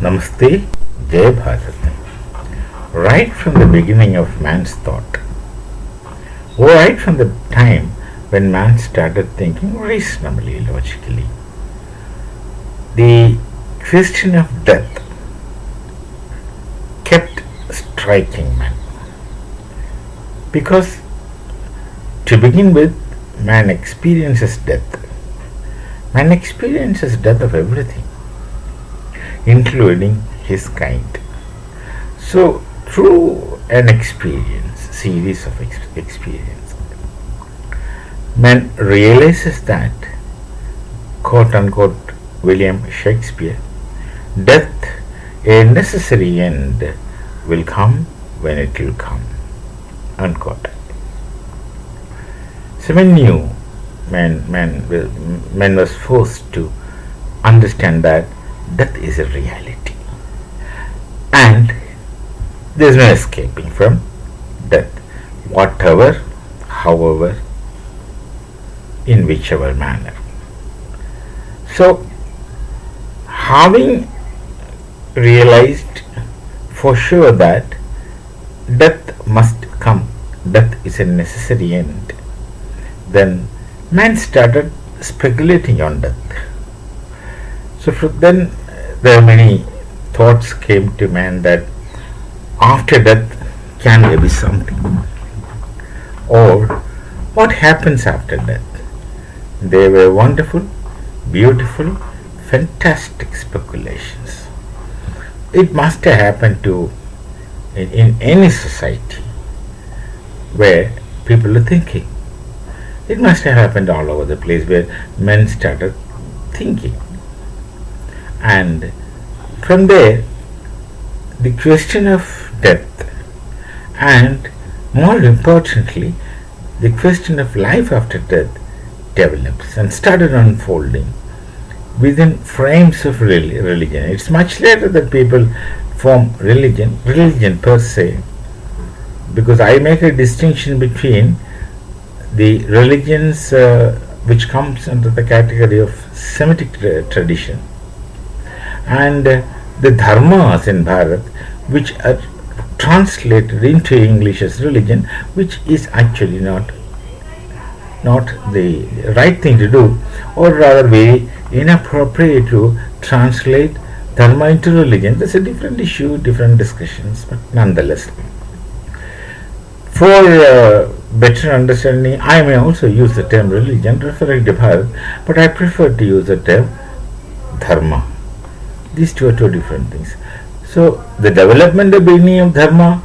Namaste, Jai Bharat. Right from the beginning of man's thought, right from the time when man started thinking reasonably, logically, the question of death kept striking man. Because to begin with, man experiences death. Man experiences death of everything, including his kind. So, through an experience, series of experience, man realizes that, quote unquote, William Shakespeare, death, a necessary end, will come when it will come, unquote. So, when new man was forced to understand that death is a reality and there is no escaping from death, whatever, however, in whichever manner. So, having realized for sure that death must come, death is a necessary end, then man started speculating on death. So then there are many thoughts came to man that after death can there be something, or what happens after death. They were wonderful, beautiful, fantastic speculations. It must have happened to in any society where people are thinking. It must have happened all over the place where men started thinking. And from there, the question of death and more importantly, the question of life after death develops and started unfolding within frames of religion. It's much later that people form religion per se, because I make a distinction between the religions which comes under the category of Semitic tradition and the dharmas in Bharat which are translated into English as religion, which is actually not the right thing to do, or rather very inappropriate to translate dharma into religion. That's a different issue, different discussions, but nonetheless, for better understanding, I may also use the term religion referring to Bharat, but I prefer to use the term dharma. These two are two different things. So, the development and beginning of dharma,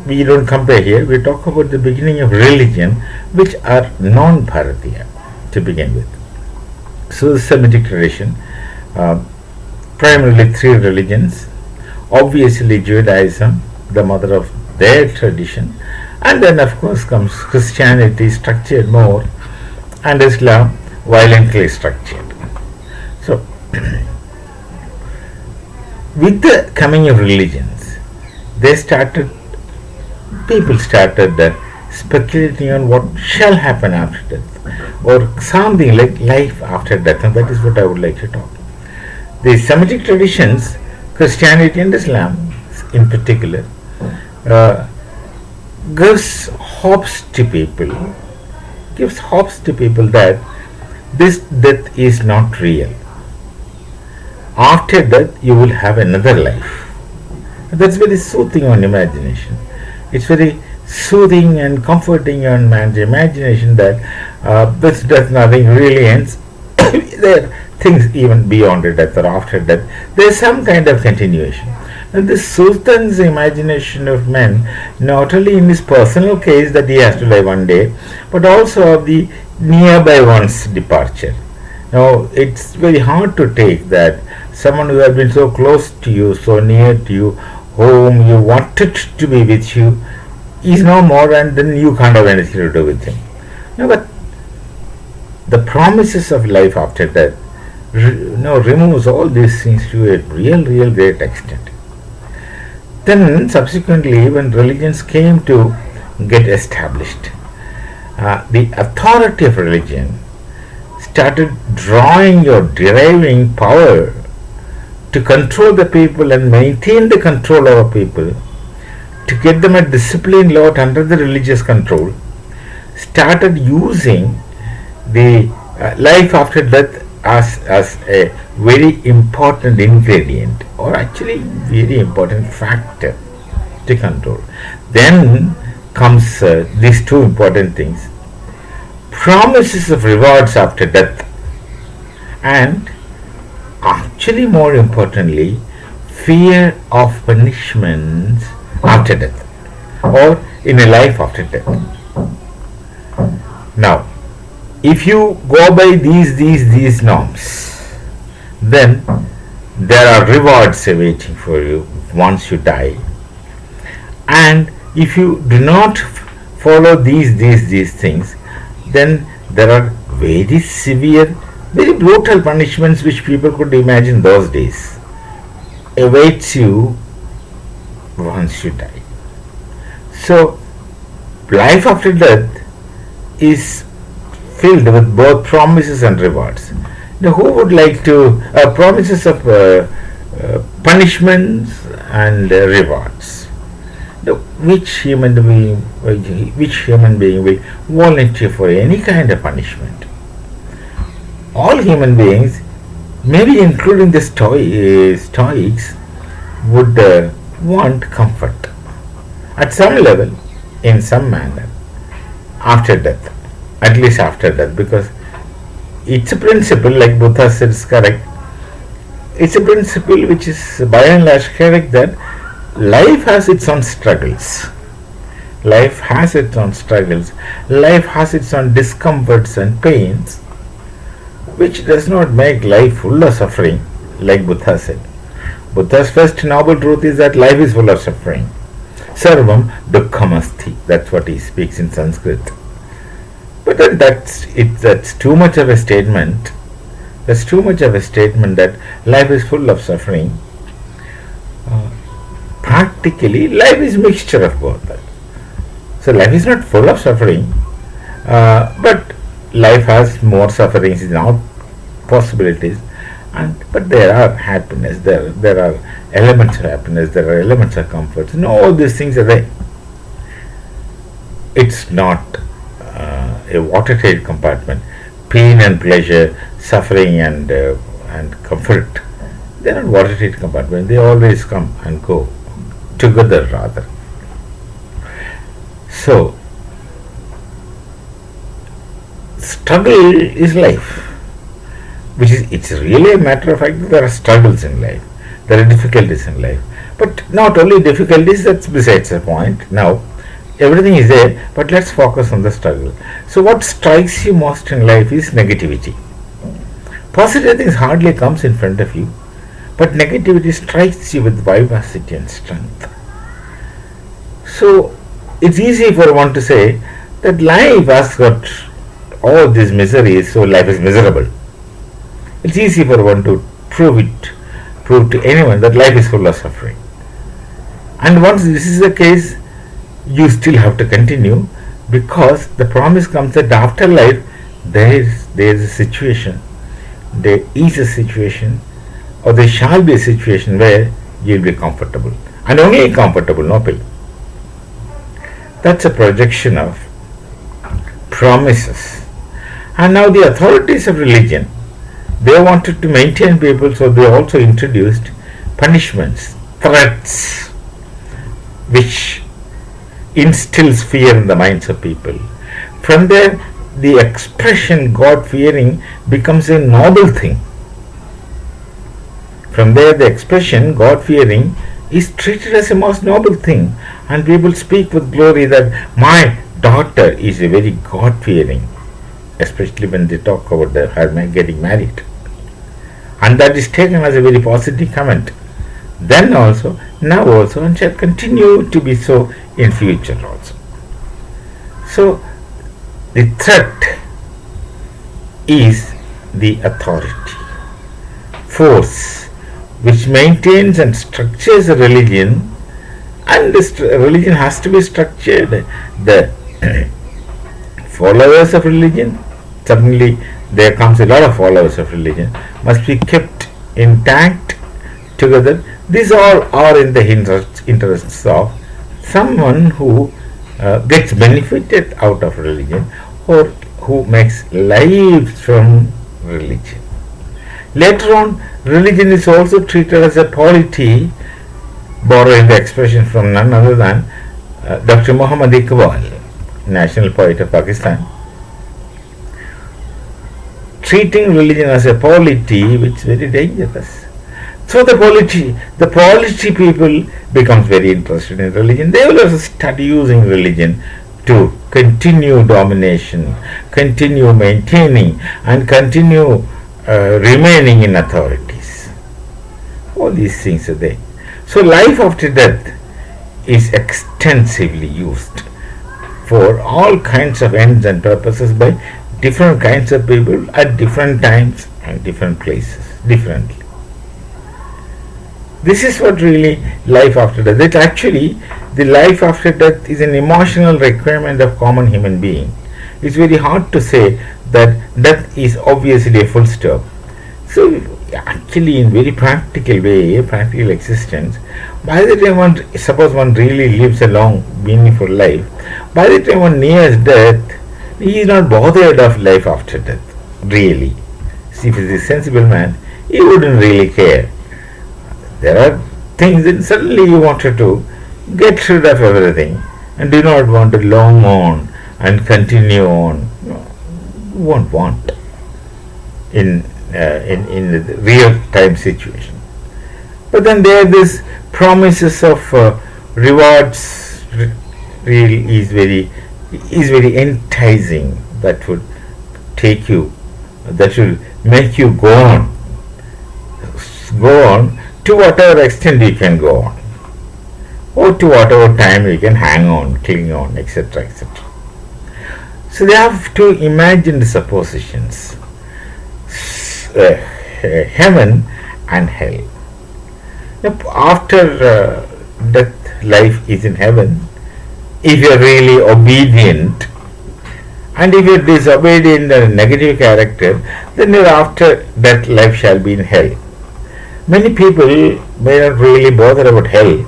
we don't compare here. We talk about the beginning of religion, which are non-Bharatiya to begin with. So, the Semitic tradition, primarily three religions, obviously Judaism, the mother of their tradition, and then of course comes Christianity, structured more, and Islam, violently structured. So, with the coming of religions, people started speculating on what shall happen after death, or something like life after death, and that is what I would like to talk. The Semitic traditions, Christianity and Islam in particular, gives hopes to people that this death is not real. After death, you will have another life. That's very soothing on imagination. It's very soothing and comforting on man's imagination that this death, nothing really ends. There are things even beyond death or after death. There is some kind of continuation. And this soothes the imagination of man, not only in his personal case that he has to die one day, but also of the nearby one's departure. Now, it's very hard to take that someone who has been so close to you, so near to you, whom you wanted to be with you, is no more, and then you can't have anything to do with him. No, but the promises of life after death removes all these things to a real great extent. Then subsequently, when religions came to get established, the authority of religion started drawing or deriving power to control the people and maintain the control over people, to get them a disciplined lot under the religious control, started using the life after death as a very important ingredient, or actually very important factor to control. Then comes these two important things: promises of rewards after death, and actually more importantly, fear of punishments after death, or in a life after death. Now, if you go by these norms, then there are rewards awaiting for you once you die. And if you do not follow these things, then there are very severe, very brutal punishments which people could imagine those days awaits you once you die. So, life after death is filled with both promises and rewards. Now, who would like to promises of punishments and rewards? Now, which human being will volunteer for any kind of punishment? All human beings, maybe including the Stoics, would want comfort at some level, in some manner, after death, at least after death, because it's a principle, like Buddha said, is correct. It's a principle which is by and large correct, that life has its own struggles. Life has its own struggles. Life has its own discomforts and pains, which does not make life full of suffering, like Buddha said. Buddha's first noble truth is that life is full of suffering. Sarvam dukkhamasti. That's what he speaks in Sanskrit. But then that's too much of a statement. That's too much of a statement that life is full of suffering. Practically, life is mixture of both. So life is not full of suffering, but life has more sufferings, now possibilities, but there are happiness, there are elements of happiness, there are elements of comfort. No, all these things are there. It's not a watertight compartment. Pain and pleasure, suffering and comfort, they are not watertight compartments. They always come and go together, rather. So, struggle is life, it's really a matter of fact that there are struggles in life, there are difficulties in life, but not only difficulties, that's besides the point. Now, everything is there, but let's focus on the struggle. So what strikes you most in life is negativity. Positive things hardly comes in front of you, but negativity strikes you with vivacity and strength. So it's easy for one to say that life has got all these miseries, so life is miserable. It's easy for one to prove to anyone that life is full of suffering. And once this is the case, you still have to continue, because the promise comes that after life there is a situation, there is a situation, or there shall be a situation where you will be comfortable, and only comfortable, no pain. That's a projection of promises. And now the authorities of religion, they wanted to maintain people, so they also introduced punishments, threats, which instills fear in the minds of people. From there, the expression God fearing becomes a noble thing. From there, the expression God fearing is treated as a most noble thing, and people speak with glory that my daughter is a very God fearing, especially when they talk about her getting married. And that is taken as a very positive comment. Then also, now also, and shall continue to be so in future also. So, the threat is the authority, force, which maintains and structures a religion, and this religion has to be structured. The followers of religion, suddenly there comes a lot of followers of religion, must be kept intact together. These all are in the interests of someone who gets benefited out of religion, or who makes lives from religion. Later on, religion is also treated as a polity, borrowing the expression from none other than Dr. Muhammad Iqbal, national poet of Pakistan, treating religion as a polity, which is very dangerous. So the polity people becomes very interested in religion. They will also start using religion to continue domination, continue maintaining, and continue remaining in authorities. All these things are there. So life after death is extensively used for all kinds of ends and purposes by different kinds of people at different times and different places, differently. This is what really life after death. That actually, the life after death is an emotional requirement of common human being. It's very hard to say that death is obviously a full stop. So actually, in very practical way, practical existence, by the time suppose one really lives a long, meaningful life, by the time one nears death, he is not bothered of life after death, really. See, if he is a sensible man, he wouldn't really care. There are things that suddenly you wanted to get rid of everything and do not want to long on and continue on. No, you won't want in the real time situation. But then there are these promises of rewards really is very enticing, that would take you, that will make you go on to whatever extent you can go on, or to whatever time you can hang on, cling on, etc., etc. So they have two imagined suppositions, heaven and hell. Now, after death, life is in heaven if you are really obedient, and if you are disobedient and a negative character, then after death life shall be in hell. Many people may not really bother about hell,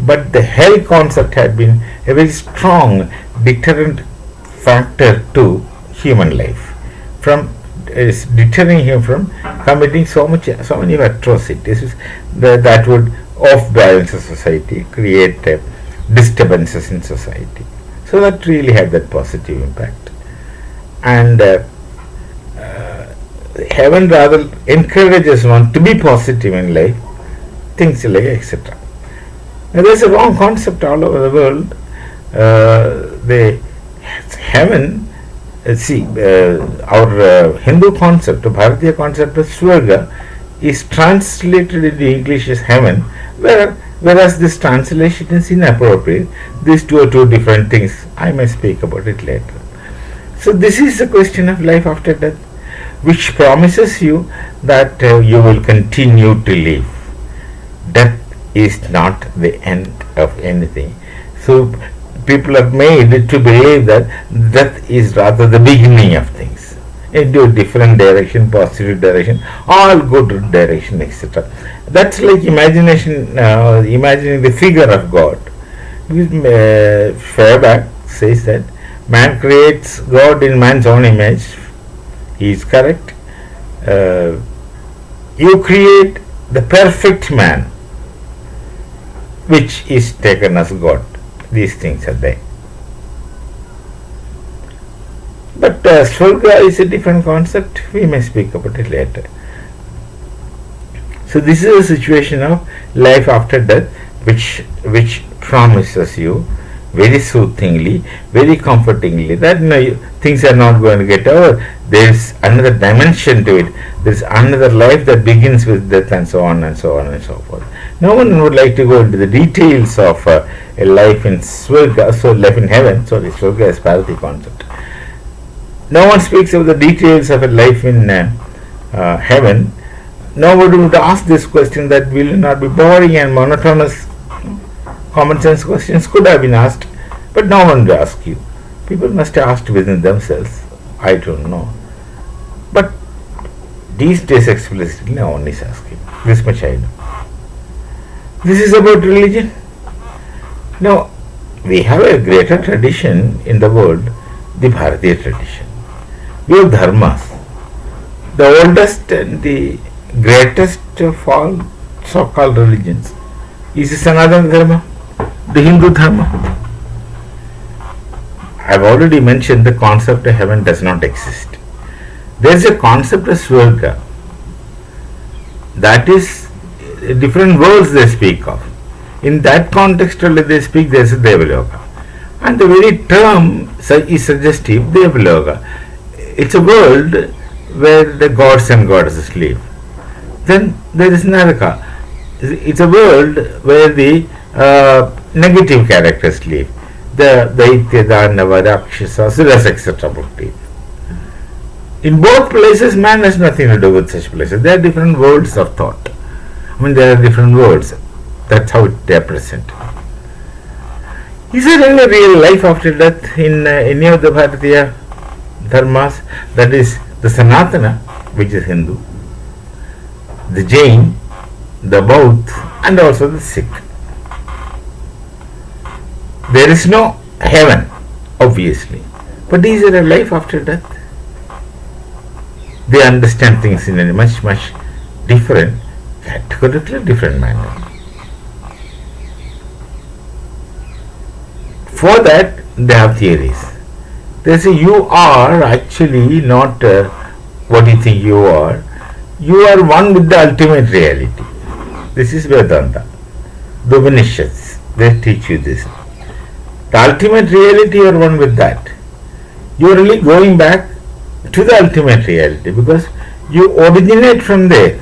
but the hell concept had been a very strong deterrent factor to human life, from deterring him from committing so many atrocities that would off-balance the society, create disturbances in society. So that really had that positive impact. And heaven rather encourages one to be positive in life, things like etc. Now there is a wrong concept all over the world. The heaven, our Hindu concept, the Bharatiya concept of Swarga is translated into English as heaven, whereas this translation is inappropriate. These two are two different things. I may speak about it later. So this is the question of life after death, which promises you that you will continue to live. Death is not the end of anything. So people are made to believe that death is rather the beginning of things, into a different direction, positive direction, all good direction, etc. That's like imagining the figure of God. Feuerbach says that man creates God in man's own image. He is correct. You create the perfect man, which is taken as God. These things are there. But Swarga is a different concept. We may speak about it later. So this is a situation of life after death, which promises you very soothingly, very comfortingly that things are not going to get over. There is another dimension to it. There is another life that begins with death, and so on and so on and so forth. No one would like to go into the details of a life in Swarga, so life in heaven. Sorry, Swarga is Bharati concept. No one speaks of the details of a life in heaven. Nobody would ask this question. That will not be boring and monotonous. Common sense questions could have been asked, but no one will ask you. People must have asked within themselves. I don't know. But these days explicitly no one is asking. This much I know. This is about religion. Now, we have a greater tradition in the world, the Bharatiya tradition. We have dharmas. The oldest and the greatest of all so-called religions is the Sanatana Dharma, the Hindu Dharma. I have already mentioned the concept of heaven does not exist. There is a concept of Swarga. That is different worlds they speak of. In that context only they speak, there is a Devaloka. And the very term is suggestive, Devaloka. It's a world where the gods and goddesses live. Then there is Naraka. It's a world where the negative characters live. The Daitya, Danava, Rakshasa, Asuras, etc. live. In both places, man has nothing to do with such places. There are different worlds of thought. There are different worlds. That's how they are present. Is there any real life after death in any of the Bharatiya dharmas? That is the Sanatana, which is Hindu, the Jain, the Bauddha, and also the Sikh. There is no heaven, obviously. But is there a life after death? They understand things in a much different, categorically different manner. For that, they have theories. They say you are actually not what you think you are. You are one with the ultimate reality. This is Vedanta. The Upanishads, they teach you this. The ultimate reality, you are one with that. You are really going back to the ultimate reality because you originate from there.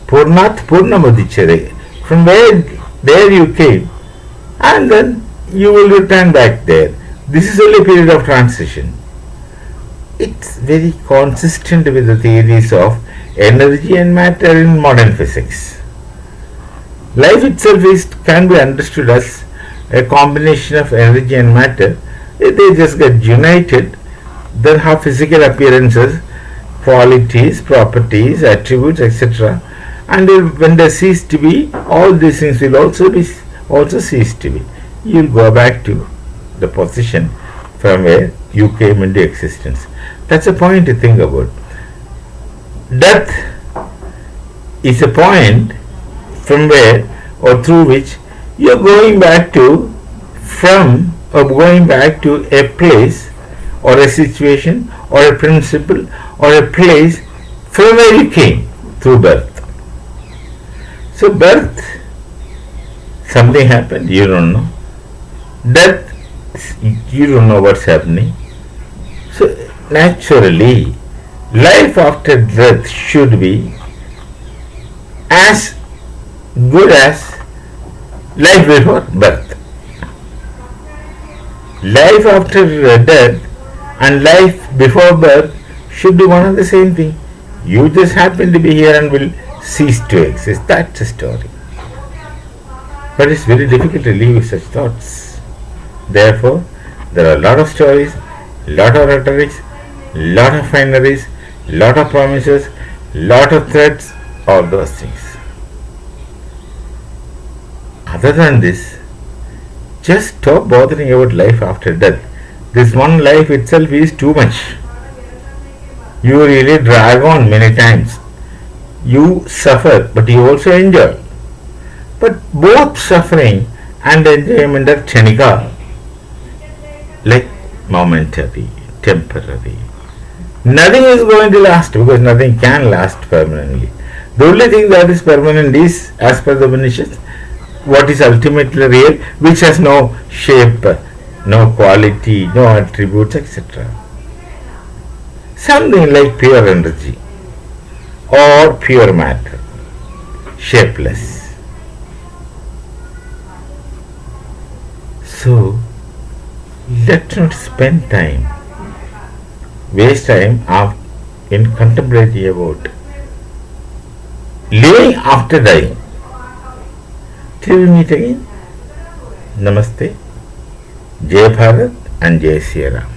Purnat Purnamudichere. From where there you came, and then you will return back there. This is only a period of transition. It's very consistent with the theories of energy and matter in modern physics. Life itself can be understood as a combination of energy and matter. They just get united, then have physical appearances, qualities, properties, attributes, etc. And when they cease to be, all these things will also cease to be. You will go back to the position from where you came into existence. That's a point to think about. Death is a point from where or through which you are going back to a place or a situation or a principle or a place from where you came through birth. So birth, something happened, you don't know. Death, you don't know what's happening. So naturally, life after death should be as good as life before birth. Life after death and life before birth should be one and the same thing. You just happen to be here and will cease to exist. That's a story. But it's very difficult to live with such thoughts. Therefore, there are a lot of stories, lot of rhetorics, lot of fineries, lot of promises, lot of threats, all those things. Other than this, just stop bothering about life after death. This one life itself is too much. You really drag on many times. You suffer, but you also enjoy. But both suffering and enjoyment are kshanika, like momentary, temporary. Nothing is going to last because nothing can last permanently. The only thing that is permanent is, as per the Upanishads, what is ultimately real, which has no shape, no quality, no attributes, etc. Something like pure energy or pure matter, shapeless. So, let's not spend time, waste time in contemplating about living after dying. Till we meet again, Namaste, Jai Bharat and Jai Sri Ram.